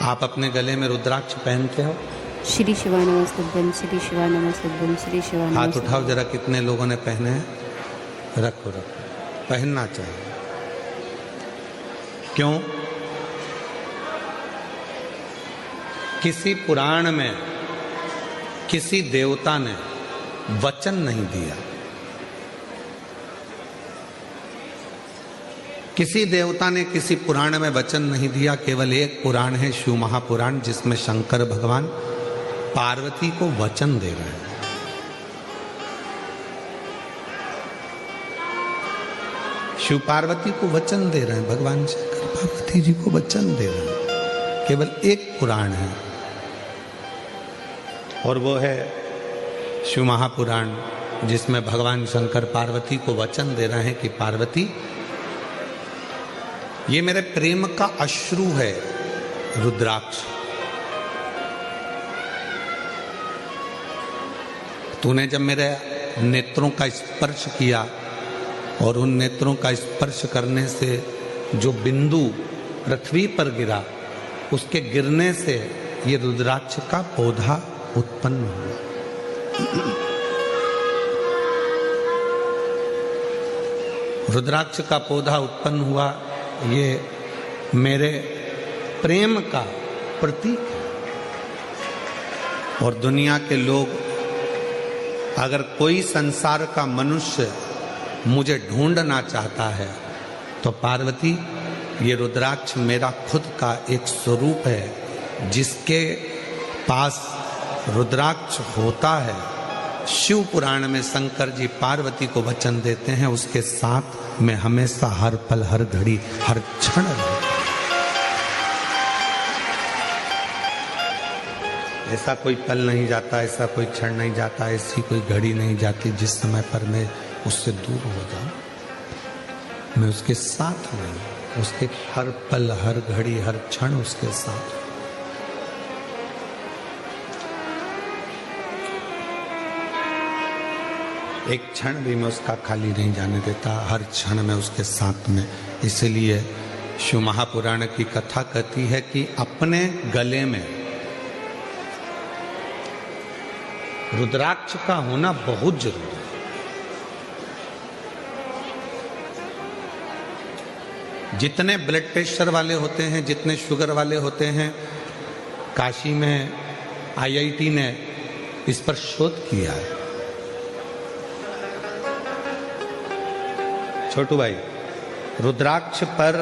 आप अपने गले में रुद्राक्ष पहनते हो? श्री शिवानमस्तुभ्यं, श्री शिवानमस्तुभ्यं, श्री हाथ शिवानमस्तुभ्यं। उठाओ जरा, कितने लोगों ने पहने हैं? रखो रखो, पहनना चाहिए। क्यों? किसी पुराण में किसी देवता ने वचन नहीं दिया, किसी देवता ने किसी पुराण में वचन नहीं दिया। केवल एक पुराण है, शिव महापुराण, जिसमें शंकर भगवान पार्वती को वचन दे रहे हैं। शिव पार्वती को वचन दे रहे हैं, भगवान शंकर पार्वती जी को वचन दे रहे हैं। केवल एक पुराण है और वो है शिव महापुराण, जिसमें भगवान शंकर पार्वती को वचन दे रहे हैं कि पार्वती, ये मेरे प्रेम का अश्रु है रुद्राक्ष। तूने जब मेरे नेत्रों का स्पर्श किया और उन नेत्रों का स्पर्श करने से जो बिंदु पृथ्वी पर गिरा, उसके गिरने से ये रुद्राक्ष का पौधा उत्पन्न हुआ। रुद्राक्ष का पौधा उत्पन्न हुआ, ये मेरे प्रेम का प्रतीक है। और दुनिया के लोग, अगर कोई संसार का मनुष्य मुझे ढूंढना चाहता है तो पार्वती, ये रुद्राक्ष मेरा खुद का एक स्वरूप है। जिसके पास रुद्राक्ष होता है, शिव पुराण में शंकर जी पार्वती को वचन देते हैं, उसके साथ मैं हमेशा, हर पल, हर घड़ी, हर क्षण रहूं। ऐसा कोई पल नहीं जाता, ऐसा कोई क्षण नहीं जाता, ऐसी कोई घड़ी नहीं जाती जिस समय पर मैं उससे दूर हो जाऊं। मैं उसके साथ नहीं, उसके हर पल, हर घड़ी, हर क्षण उसके साथ। एक क्षण भी मैं उसका खाली नहीं जाने देता, हर क्षण में उसके साथ में। इसलिए शिव महापुराण की कथा कहती है कि अपने गले में रुद्राक्ष का होना बहुत जरूरी है। जितने ब्लड प्रेशर वाले होते हैं, जितने शुगर वाले होते हैं, काशी में IIT ने इस पर शोध किया है। छोटू भाई, रुद्राक्ष पर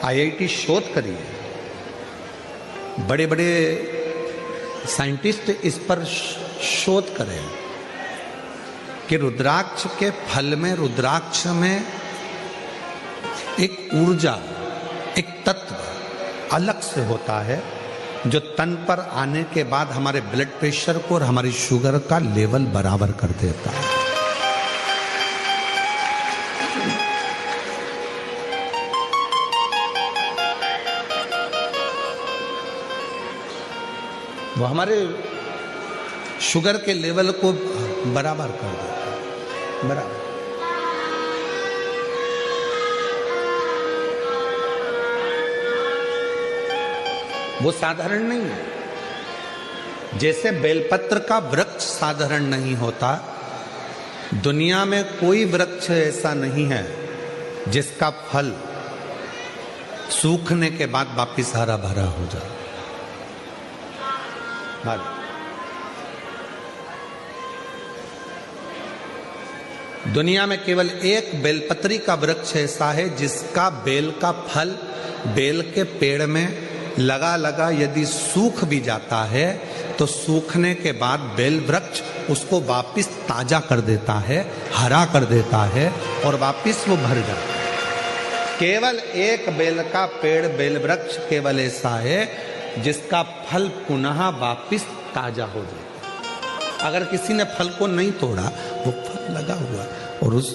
IIT शोध करी है। बड़े बड़े साइंटिस्ट इस पर शोध करें कि रुद्राक्ष के फल में, रुद्राक्ष में एक ऊर्जा, एक तत्व अलग से होता है, जो तन पर आने के बाद हमारे ब्लड प्रेशर को और हमारी शुगर का लेवल बराबर कर देता है। वो हमारे शुगर के लेवल को बराबर कर देता है, बराबर। वो साधारण नहीं है। जैसे बेलपत्र का वृक्ष साधारण नहीं होता, दुनिया में कोई वृक्ष ऐसा नहीं है जिसका फल सूखने के बाद वापिस हरा भरा हो जाए। दुनिया में केवल एक बेलपत्री का वृक्ष ऐसा है जिसका बेल का फल बेल के पेड़ में लगा लगा यदि सूख भी जाता है तो सूखने के बाद बेल वृक्ष उसको वापिस ताजा कर देता है, हरा कर देता है और वापिस वो भर जाता है। केवल एक बेल का पेड़, बेल वृक्ष केवल ऐसा है जिसका फल पुनः वापिस ताजा हो जाए। अगर किसी ने फल को नहीं तोड़ा, वो फल लगा हुआ और उस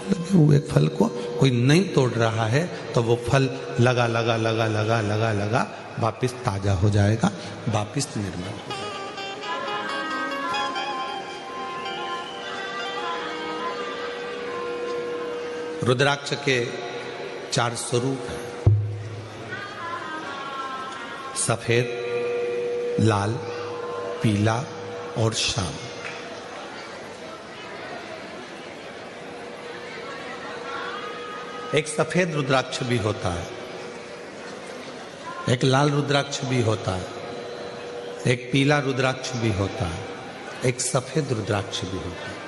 लगे हुए फल को कोई नहीं तोड़ रहा है, तो वो फल लगा लगा लगा लगा लगा लगा वापिस ताजा हो जाएगा, वापिस निर्मल हो जाएगा। रुद्राक्ष के 4 स्वरूप हैं। सफेद, लाल, पीला और श्याम। एक सफेद रुद्राक्ष भी होता है, एक लाल रुद्राक्ष भी होता है, एक पीला रुद्राक्ष भी होता है, एक सफेद रुद्राक्ष भी होता है।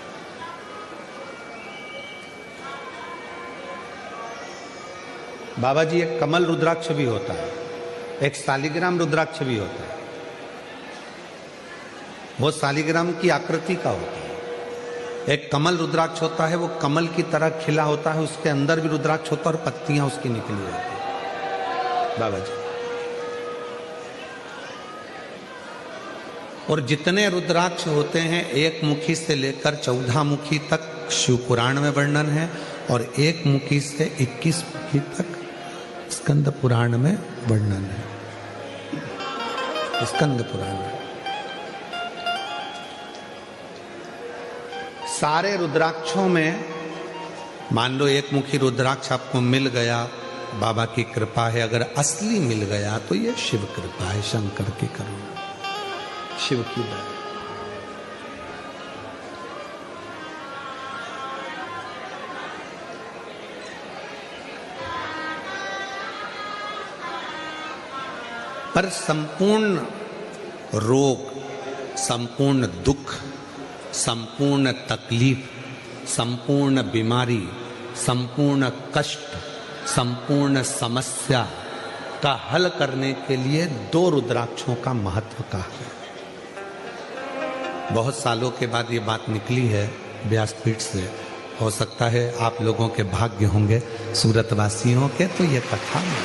बाबा जी, एक कमल रुद्राक्ष भी होता है, एक शालिग्राम रुद्राक्ष भी होता है। वो शालिग्राम की आकृति का होता है। एक कमल रुद्राक्ष होता है, वो कमल की तरह खिला होता है, उसके अंदर भी रुद्राक्ष होता है और पत्तियां उसकी निकली होती है बाबा जी। और जितने रुद्राक्ष होते हैं, एक मुखी से लेकर 14 मुखी तक शिव पुराण में वर्णन है, और एक मुखी से 21 मुखी तक स्कंद पुराण में वर्णन है। स्कंद पुराण में सारे रुद्राक्षों में, मान लो एक मुखी रुद्राक्ष आपको मिल गया, बाबा की कृपा है। अगर असली मिल गया तो ये शिव कृपा है, शंकर की करुणा, शिव की दया। पर संपूर्ण रोग, संपूर्ण दुख, संपूर्ण तकलीफ, संपूर्ण बीमारी, संपूर्ण कष्ट, संपूर्ण समस्या का हल करने के लिए 2 रुद्राक्षों का महत्व का है। बहुत सालों के बाद ये बात निकली है व्यासपीठ से। हो सकता है आप लोगों के भाग्य होंगे, सूरतवासियों के, तो ये कथा में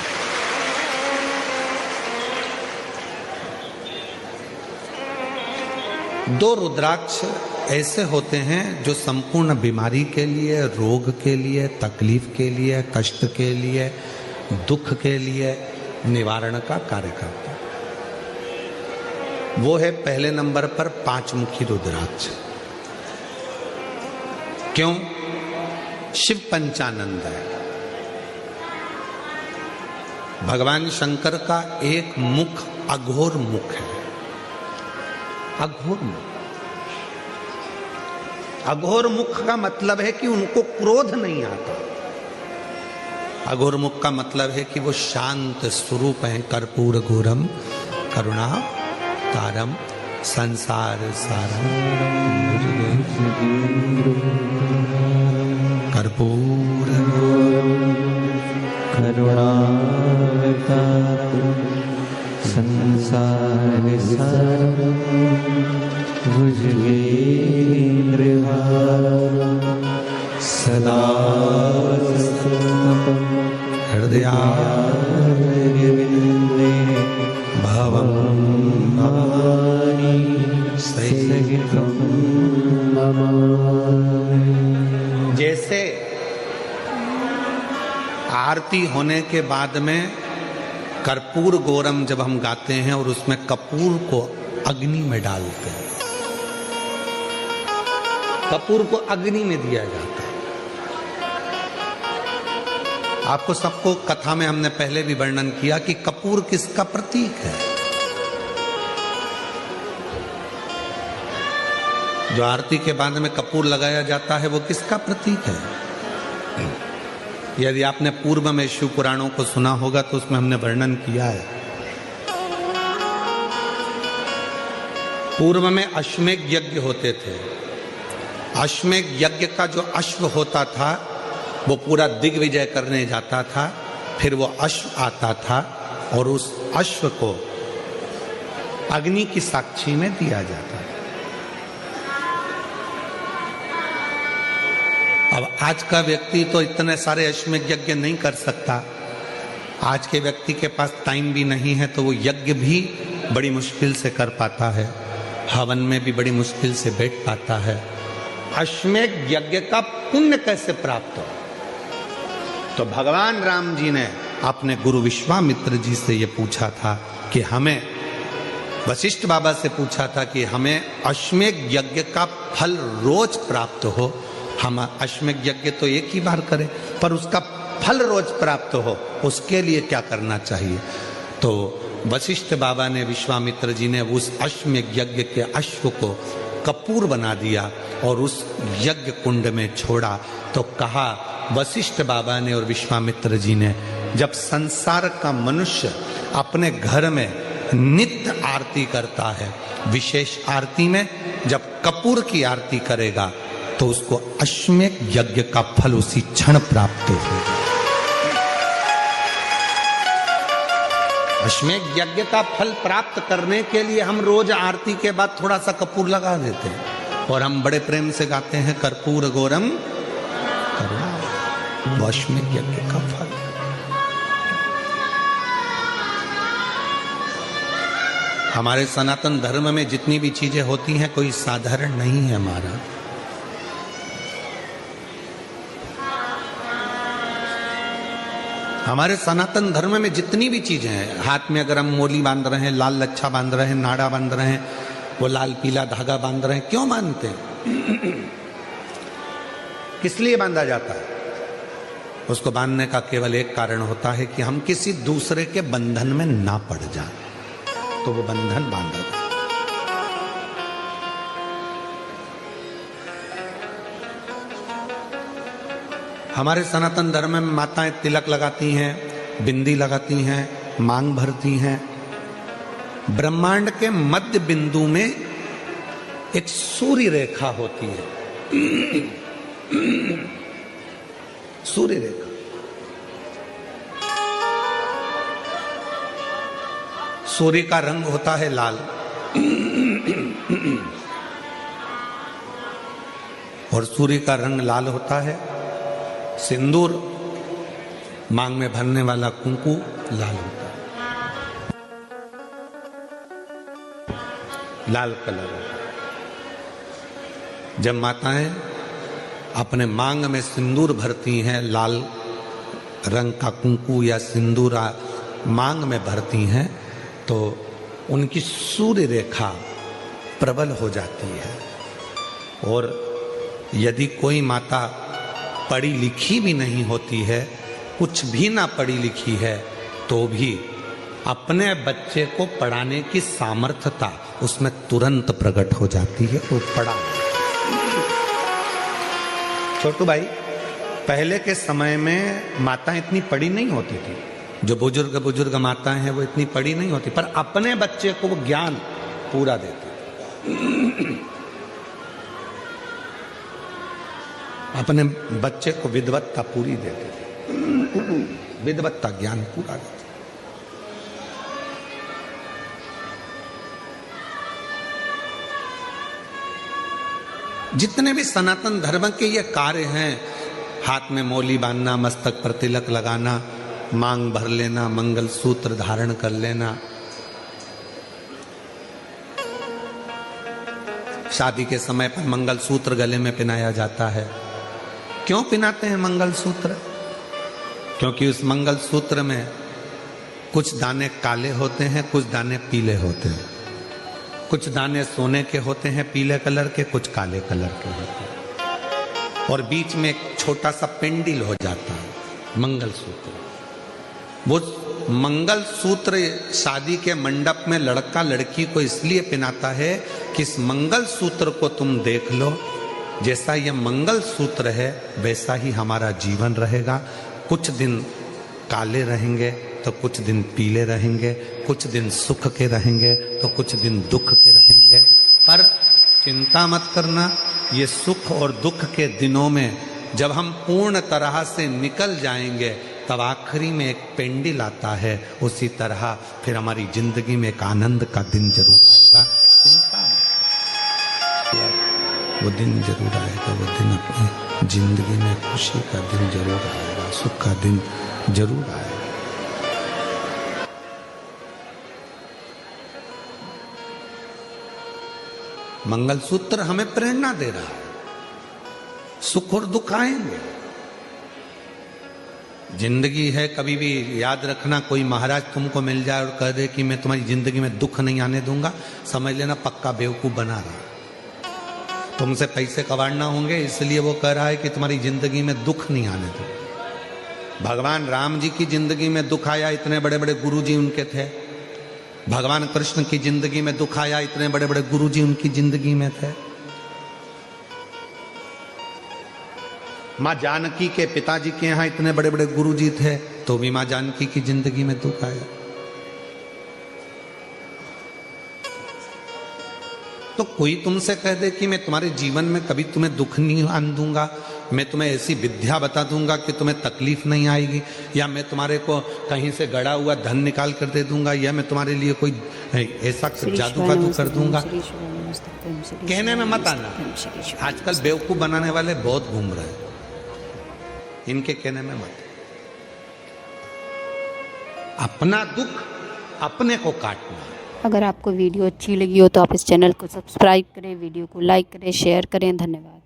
2 रुद्राक्ष ऐसे होते हैं जो संपूर्ण बीमारी के लिए, रोग के लिए, तकलीफ के लिए, कष्ट के लिए, दुख के लिए निवारण का कार्य करते हैं। वो है पहले नंबर पर 5 मुखी रुद्राक्ष। क्यों? शिव पंचानंद है। भगवान शंकर का एक मुख अघोर मुख है। अघोर मुख, अघोर मुख का मतलब है कि उनको क्रोध नहीं आता। अघोर मुख का मतलब है कि वो शांत स्वरूप हैं। कर्पूर घोरम करुणा तारम संसार सारम, कर्पूर करुणा संसार सारम, सदा हृदयारविंदे भवं भवानी सहितं नमामि। जैसे आरती होने के बाद में कर्पूर गौरम जब हम गाते हैं और उसमें कपूर को अग्नि में डालते हैं, कपूर को अग्नि में दिया जाता है। आपको सबको कथा में हमने पहले भी वर्णन किया कि कपूर किसका प्रतीक है। जो आरती के बाद में कपूर लगाया जाता है वो किसका प्रतीक है? यदि आपने पूर्व में शिव पुराणों को सुना होगा तो उसमें हमने वर्णन किया है। पूर्व में अश्वमेध यज्ञ होते थे। अश्वमेध यज्ञ का जो अश्व होता था वो पूरा दिग्विजय करने जाता था। फिर वो अश्व आता था और उस अश्व को अग्नि की साक्षी में दिया जाता था। अब आज का व्यक्ति तो इतने सारे अश्वमेध यज्ञ नहीं कर सकता। आज के व्यक्ति के पास टाइम भी नहीं है, तो वो यज्ञ भी बड़ी मुश्किल से कर पाता है, हवन में भी बड़ी मुश्किल से बैठ पाता है। अश्वमेध यज्ञ का पुण्य कैसे प्राप्त हो? तो भगवान राम जी ने अपने गुरु विश्वामित्र जी से ये पूछा था कि हमें, वशिष्ठ बाबा से पूछा था कि हमें अश्वमेध यज्ञ का फल रोज प्राप्त हो। हम अश्वमेध यज्ञ तो एक ही बार करें, पर उसका फल रोज प्राप्त हो, उसके लिए क्या करना चाहिए? तो वशिष्ठ बाबा ने, विश्वामित्र जी ने उस अश्वमेध यज्ञ के अश्व को कपूर बना दिया और उस यज्ञ कुंड में छोड़ा। तो कहा वशिष्ठ बाबा ने और विश्वामित्र जी ने, जब संसार का मनुष्य अपने घर में नित्य आरती करता है, विशेष आरती में जब कपूर की आरती करेगा तो उसको अश्वमेध यज्ञ का फल उसी क्षण प्राप्त होगा। अश्वमेध यज्ञ का फल प्राप्त करने के लिए हम रोज आरती के बाद थोड़ा सा कपूर लगा देते हैं और हम बड़े प्रेम से गाते हैं कर्पूर गौरम करुणा। वो अश्वमेध यज्ञ का फल। हमारे सनातन धर्म में जितनी भी चीजें होती हैं कोई साधारण नहीं है हमारा। हमारे सनातन धर्म में जितनी भी चीजें हैं, हाथ में अगर हम मोली बांध रहे हैं, लाल लच्छा बांध रहे हैं, नाड़ा बांध रहे हैं, वो लाल पीला धागा बांध रहे हैं, क्यों बांधते हैं? किस लिए बांधा जाता है? उसको बांधने का केवल एक कारण होता है कि हम किसी दूसरे के बंधन में ना पड़ जाएं, तो वो बंधन बांधा जाता है। हमारे सनातन धर्म में माताएं तिलक लगाती हैं, बिंदी लगाती हैं, मांग भरती हैं। ब्रह्मांड के मध्य बिंदु में एक सूर्य रेखा होती है, सूर्य रेखा। सूर्य का रंग होता है लाल और सूर्य का रंग लाल होता है। सिंदूर, मांग में भरने वाला कुंकू लाल होता है, लाल कलर होता है। जब माताएं अपने मांग में सिंदूर भरती हैं, लाल रंग का कुंकू या सिंदूर मांग में भरती हैं, तो उनकी सूर्य रेखा प्रबल हो जाती है। और यदि कोई माता पढ़ी लिखी भी नहीं होती है, कुछ भी ना पढ़ी लिखी है, तो भी अपने बच्चे को पढ़ाने की सामर्थ्यता उसमें तुरंत प्रकट हो जाती है। वो पढ़ा। छोटू भाई, पहले के समय में माताएं इतनी पढ़ी नहीं होती थी। जो बुजुर्ग माताएं हैं वो इतनी पढ़ी नहीं होती, पर अपने बच्चे को वो ज्ञान पूरा देती, अपने बच्चे को विद्वत्ता पूरी देती थी, विद्वत्ता ज्ञान पूरा देती। जितने भी सनातन धर्म के ये कार्य हैं, हाथ में मौली बांधना, मस्तक पर तिलक लगाना, मांग भर लेना, मंगल सूत्र धारण कर लेना, शादी के समय पर मंगल सूत्र गले में पहनाया जाता है। क्यों पहनाते हैं मंगल सूत्र? क्योंकि उस मंगल सूत्र में कुछ दाने काले होते हैं, कुछ दाने पीले होते हैं। कुछ दाने सोने के होते हैं पीले कलर के, कुछ काले कलर के होते हैं, और बीच में एक छोटा सा पेंडिल हो जाता है मंगल सूत्र। वो मंगल सूत्र शादी के मंडप में लड़का लड़की को इसलिए पहनाता है कि इस मंगल सूत्र को तुम देख लो, जैसा ये मंगल सूत्र है वैसा ही हमारा जीवन रहेगा। कुछ दिन काले रहेंगे तो कुछ दिन पीले रहेंगे, कुछ दिन सुख के रहेंगे तो कुछ दिन दुख के रहेंगे। पर चिंता मत करना, ये सुख और दुख के दिनों में जब हम पूर्ण तरह से निकल जाएंगे तब आखिरी में एक पेंडिल आता है। उसी तरह फिर हमारी जिंदगी में एक आनंद का दिन जरूर आएगा। चिंता मत, वो दिन जरूर आएगा। वो दिन अपनी जिंदगी में खुशी का दिन जरूर आएगा, सुख का दिन जरूर आएगा। मंगलसूत्र हमें प्रेरणा दे रहा है। सुख और दुख आएंगे, जिंदगी है। कभी भी याद रखना, कोई महाराज तुमको मिल जाए और कह दे कि मैं तुम्हारी जिंदगी में दुख नहीं आने दूंगा, समझ लेना पक्का बेवकूफ बना रहा। तुमसे पैसे कमाना होंगे इसलिए वो कह रहा है कि तुम्हारी जिंदगी में दुख नहीं आने दो। भगवान राम जी की जिंदगी में दुख आया, इतने बड़े बड़े गुरु जी उनके थे। भगवान कृष्ण की जिंदगी में दुख आया, इतने बड़े बड़े गुरु जी उनकी जिंदगी में थे। माँ जानकी के पिताजी के यहाँ इतने बड़े बड़े गुरु जी थे, तो भी माँ जानकी की जिंदगी में दुख आया। तो कोई तुमसे कह दे कि मैं तुम्हारे जीवन में कभी तुम्हें दुख नहीं आने दूंगा, मैं तुम्हें ऐसी विद्या बता दूंगा कि तुम्हें तकलीफ नहीं आएगी, या मैं तुम्हारे को कहीं से गड़ा हुआ धन निकाल कर दे दूंगा, या मैं तुम्हारे लिए कोई ऐसा जादू का कर दूंगा, कहने में मत आना। आजकल बेवकूफ बनाने वाले बहुत घूम रहे हैं, इनके कहने में मत। अपना दुख अपने को काटना। अगर आपको वीडियो अच्छी लगी हो तो आप इस चैनल को सब्सक्राइब करें, वीडियो को लाइक करें, शेयर करें। धन्यवाद।